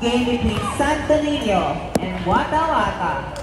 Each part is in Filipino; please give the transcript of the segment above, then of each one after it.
Game between Santo Niño and Wata Wata.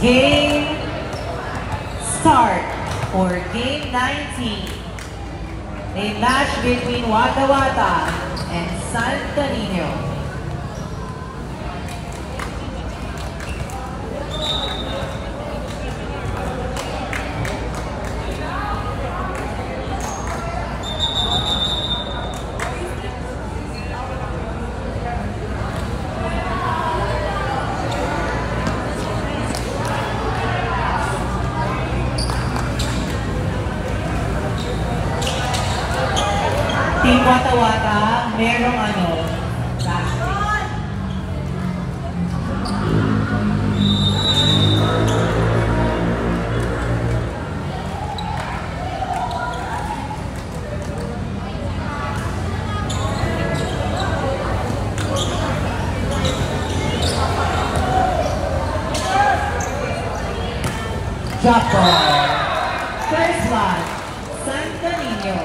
Game start for game 19. A match between Wata Wata and Santo Niño. Team Wata Wata, merong drop ball. First one, Santo Niño.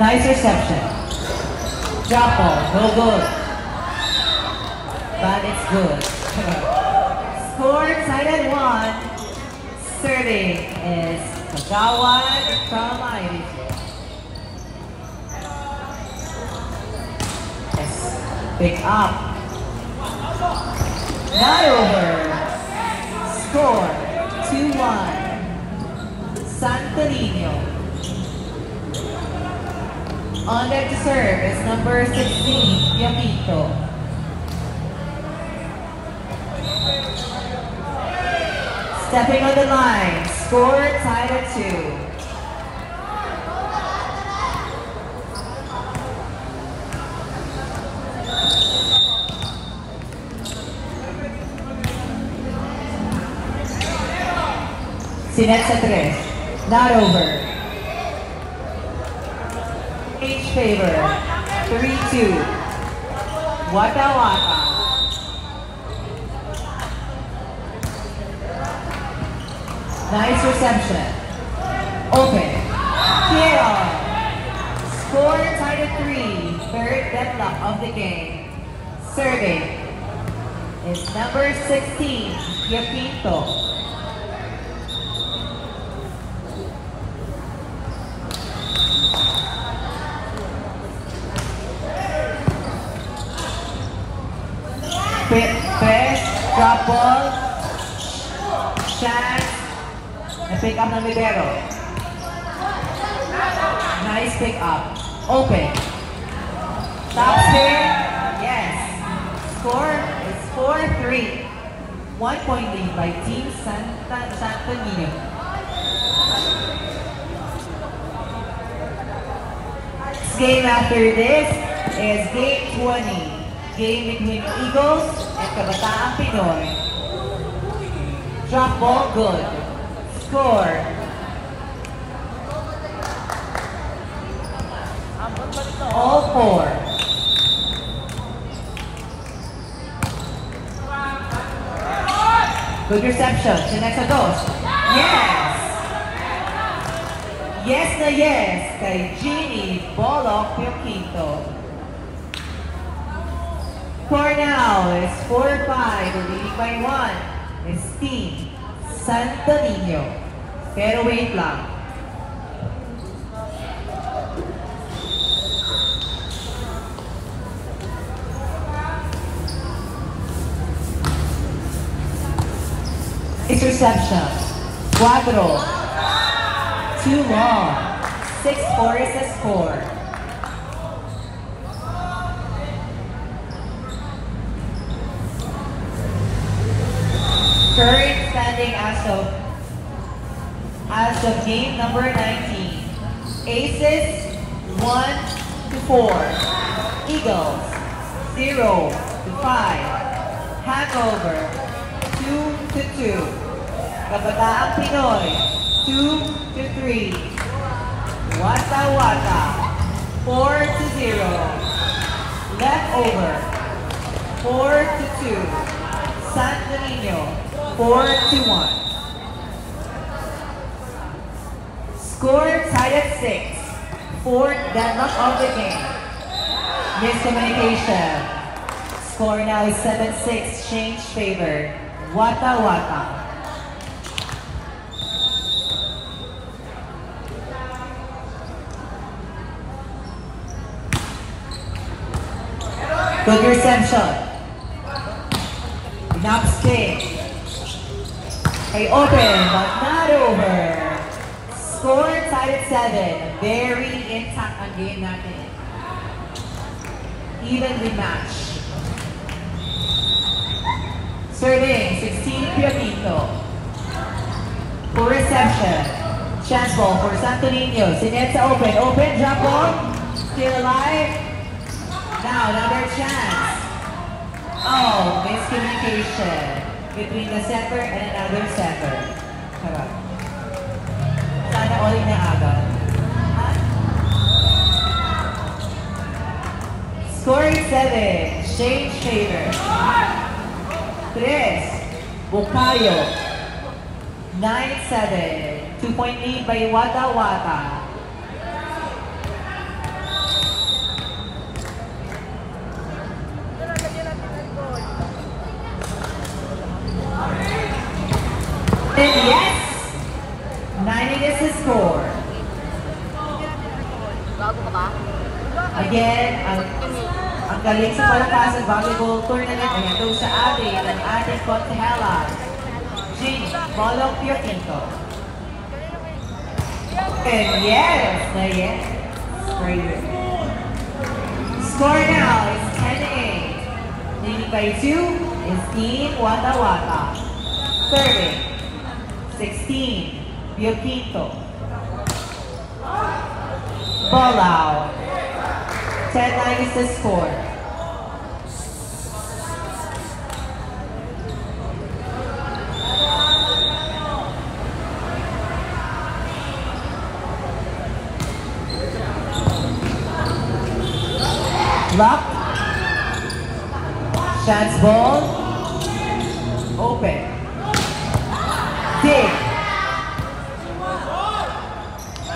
Nice reception. Drop ball, no good. But it's good. Score tied at 1. Serving is Kagawan from Irish. Yes. Pick up. Not over. Score 2-1. Santo Niño. On deck to serve is number 16, Yapito. Stepping on the line, score tied at 2. Sinet sa 3, not over. Each favor, 3-2, Wata Wata. Nice reception. Open. Kill. Score tied at 3, third deadlock of the game. Serving is number 16, Yapito. Best Drop ball. Chance. Na-pick up ng libero. Nice pick up. Open. Top spin. Yes. Score is 4-3. 1 point lead by Team Santo Niño. Next game after this is game 20. Game between Eagles and Kabataang Pinoy. Drop ball good. Score. All 4. Good reception. Sinexa goes. Yes! Yes na yes kay Jeannie Bolok Pioquinto. Score now is 4-5. Leading by 1 is Team Santo Niño. Pero wait lang. It's reception. 4. Too long. 6-4 is the score. Current standing as of game number 19. Aces 1-4. Eagles 0-5. Hangover 2-2. Kabataang Pinoy 2-3. Wata Wata 4-0. Leftover 4-2. Santo Niño 4-1. Score tied at 6. 4th deadlock of the game. Miscommunication. Score now is 7-6. Change favor. Wata Wata. Good reception. Enough spin. Ay open, but not over. Score tied at 7. Very intact ang game natin. Evenly matched. Serving, 16 Pioquinto. For reception. Chance ball for Santo Niño. Sinetsa open. Open, drop ball. Still alive. Now, another chance. Oh, miscommunication between the setter and another setter. Harap. Sana all na agad. Scoring 7. Change favor. 3. Bukayo. 9-7. 2-point lead by Wata Wata. And yes! 90 is the score. Again, ang galing sa Palakasan Volleyball Tournament ay ito sa atin ng ating Contehela, Jeannie Bolok Pioquinto. And yes! Na yes! Great. Score now is 10-8. Leading by 2 is Team Wata Wata. Serving. 16, Pioquinto. Ball out. 10-9 is the score. Lock. Chance ball. Open. Dig.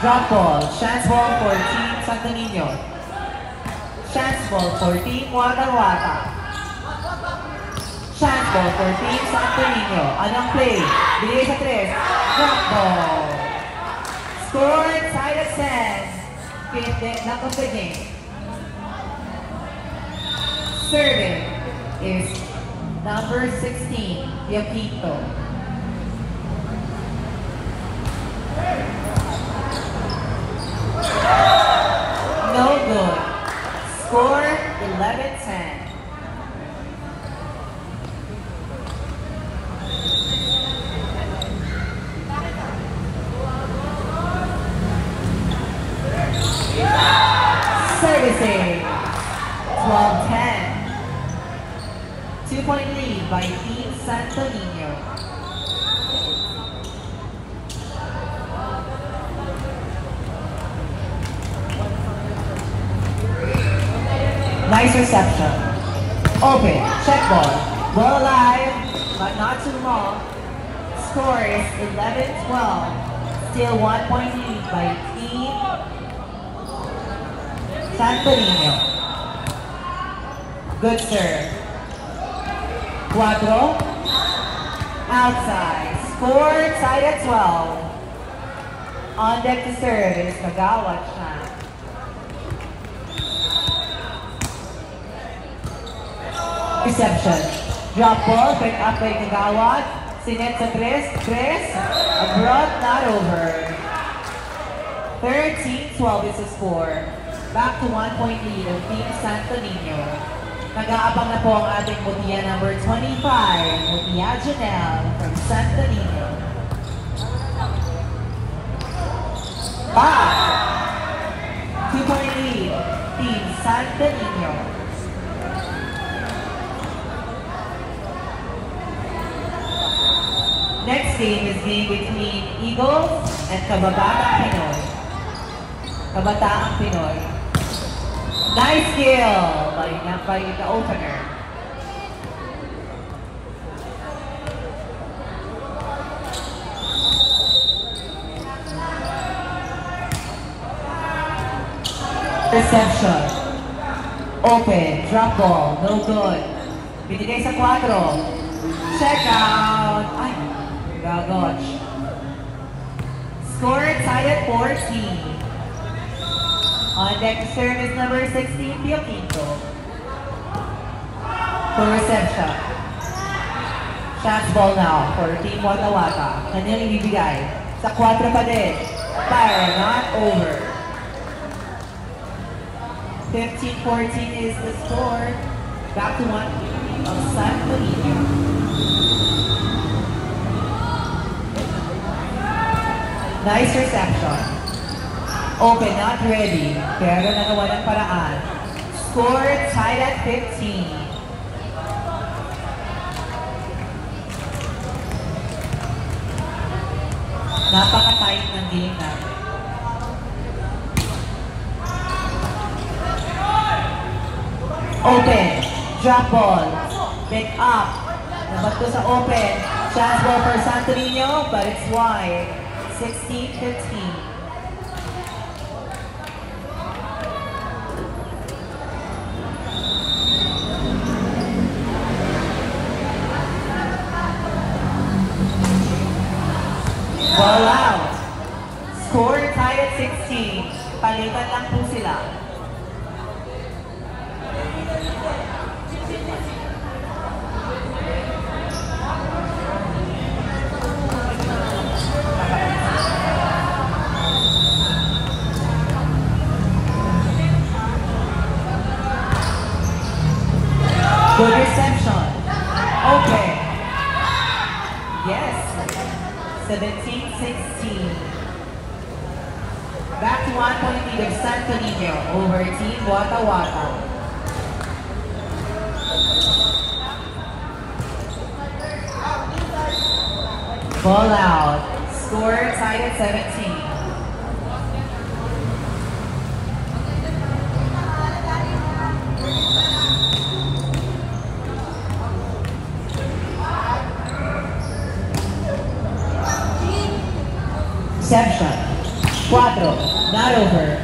Drop ball. Chance ball for Team Santo Niño. Chance ball for Team Wata Wata. Chance ball for Team Santo Niño. Anong play? Bigay sa 3. Drop ball. Score tied at 10. Fifth deadlock of the game. Serving is Number 16, Yoquito. No good. Score 11-10. Servicing 12-10. 2-point lead by Team Santo Niño. Nice reception. Open, check ball. Well alive, but not too long. Score is 11-12. Still 1-point lead by Team Santo Niño. Good serve. Cuatro. Outside. Score tied at 12. On deck to serve is Kagawad Chan. Reception. Drop ball, pick up by Kagawad. Sinet sa tres. Abroad, not over. 13-12 is the score. Back to 1-point lead of Team Santo Niño. Nag-aabang na po ang ating Mutia number 25, Mutia Janelle from Santo Niño. 2-point lead, Team Santo Niño. Next game is game between Eagles and Kabataang Pinoy. Kabataang Pinoy. Nice skill by the opener. Reception. Open, drop ball, no good. Binigay sa 4. Check out. Ay, gagoch. Score tied at 14. On deck to serve is number 16, Pio Quinto. For reception. Chance ball now for Team Wata Wata. Kanyang ibibigay. Sa 4 pa din. Fire, not over. 15-14 is the score. Back to 1 of Santo Niño. Nice reception. Open, not ready. Pero nagawa ng paraan. Score tied at 15. Napaka-tight ng game na. Open, drop ball, pick up. Nabato sa open. Chance ball for Santo Niño, but it's wide. 16-15. Ball out. Score tied at 16. Palitan lang po sila. Good reception. Open. Yes. 17-16. Back to 1-point lead of Santo Niño over Team Wata Wata. Ball out. Score tied at 17. Reception. 4. Not over.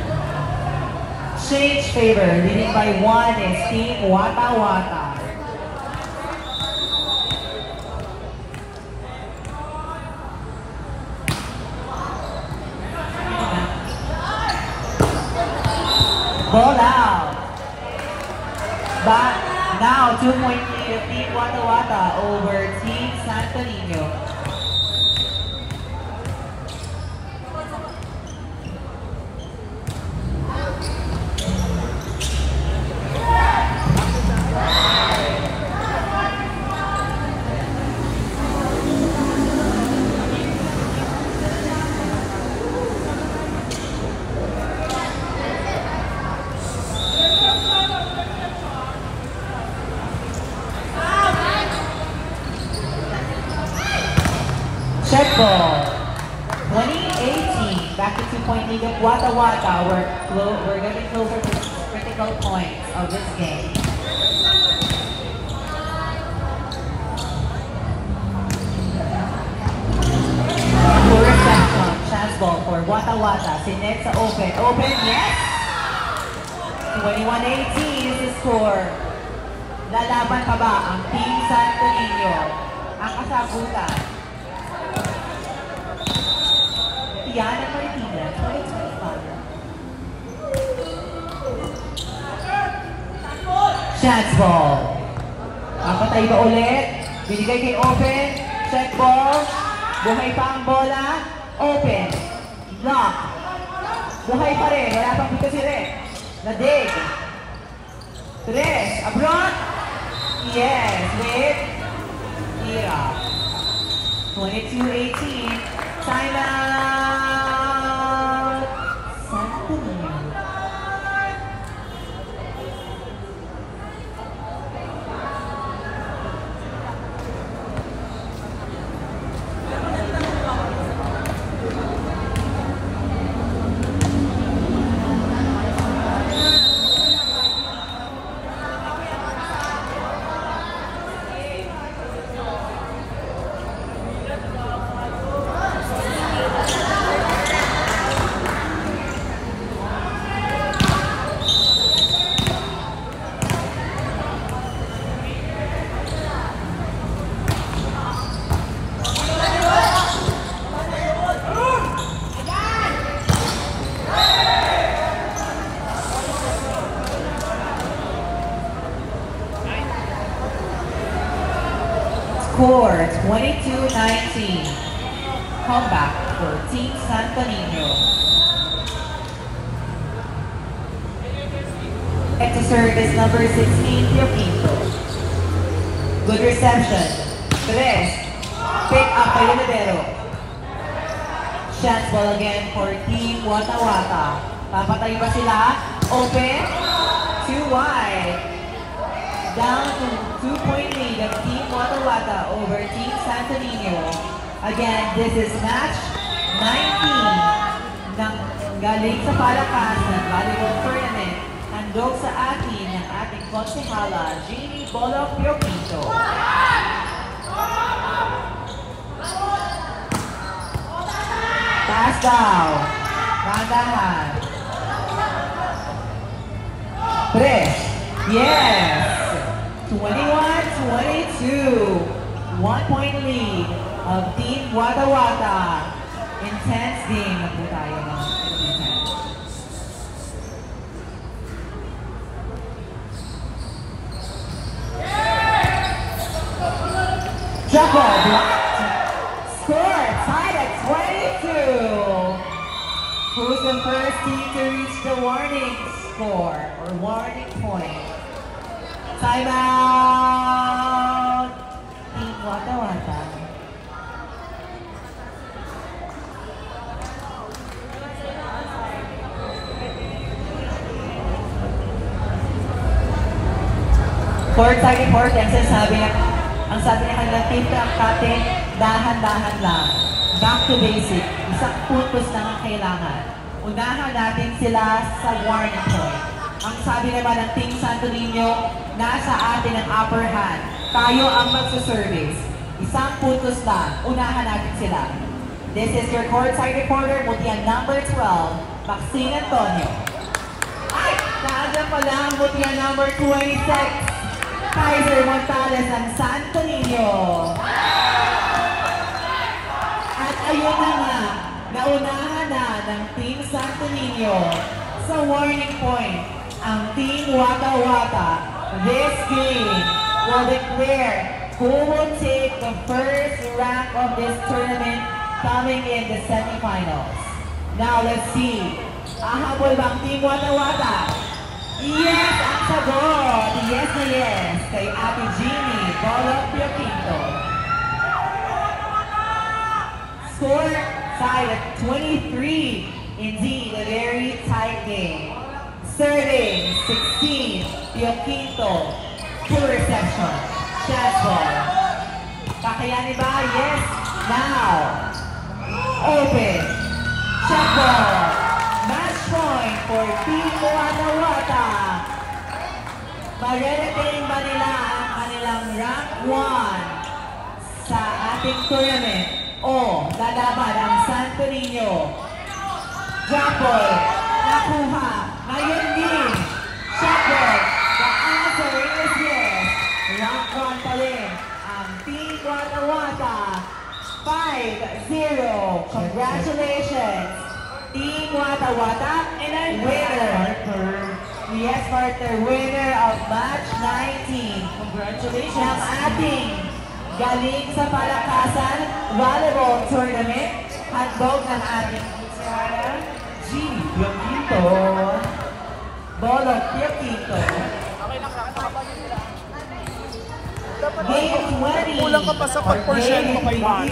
Change favor. Leading by 1 is Team Wata Wata. Ball out. Back now, 2-point lead lead of Team Wata Wata over Team Santo Niño. Check ball. 2018. Back to 2-point lead of Wata Wata. We're getting closer to the critical points of this game. Full reception. Chance ball for Wata Wata. Sinet sa open. Open, yes! 21-18 is the score. Lalaban pa ba ang Team Santo Niño? Ang kasagutan. Yana Martinez, 2025. Chance ball. Papatay ba ulit? Binigay kay Open. Check ball. Buhay pa ang bola. Open. Lock. Buhay pa rin. Wala pang pito si Red. Nadig. Tres. Abroad. Yes. With Ira. 22-18. Time out! Santo Niño. Score 22-19. Comeback for Team Santo Niño. At to serve is number 16, Pio Quinto. Good reception. Tres. Pick up by Olivero. Chance ball again for Team Wata Wata. Papatay ba sila? Open. Too wide. Down to 2-point lead of Team Wata Wata over Team Santo Niño. Again, this is match 19 ng galing sa Palakasan Volleyball Tournament. Handog sa atin ng ating konsehala, Jeannie Bolok Pio Quinto. Pass down. Randahan. Tres. Yes! 21-22. 1-point lead of Team Wata Wata. Intense game na po tayo ng defense. Jump ball blocked. Score tied at 22. Who's the first team to reach the warning score or warning point? Time out! Team Wata Wata. Courtside report, ang sabi ng kanilang team captain, dahan-dahan lang. Back to basic. Isang puntos lang ang kailangan. Unahan natin sila sa warning point. Ang sabi naman ng Team Santo Niño, nasa atin ang upper hand. Tayo ang magsuservice. Isang puntos lang. Unahan natin sila. This is your courtside reporter, Mutian number 12, Maxine Antonio. Ay! Naandyan pala ang Mutian number 26, Kaiser Montales ng Santo Niño. At ayun na nga, naunahan na ng Team Santo Niño sa warning point ang Team Wata Wata. This game will declare who will take the first rank of this tournament coming in the semifinals. Now let's see. Ahabol bang Team Wata Wata? Yes, ang sagot! Yes na yes kay Ate Jeannie Bolok Pio Quinto. Score tied at 23. Indeed, a very tight game. Serving 16, Pio Quinto. Full reception. Chance ball. Kakayanin ba? Yes. Now. Open. Check ball. Match point for Team Wata Wata. Ma-retain ba nila ang kanilang rank 1 sa ating tournament? O lalaban ang Santo Niño? Drop ball. Nakuha. Ngayon din. Shot ball. The answer is yes. Rank 1 pa rin ang Team Wata Wata. 5-0. Congratulations. Team Wata Wata and our winner. Yes, partner. Winner of match 19. Congratulations. Ang ating galing sa Palakasan Volleyball Tournament. Handog ng ating Jeannie Pio Quinto. Bolok Pio Quinto. Game 20. Kulang ka pa sa pag-portion mo kay Mami.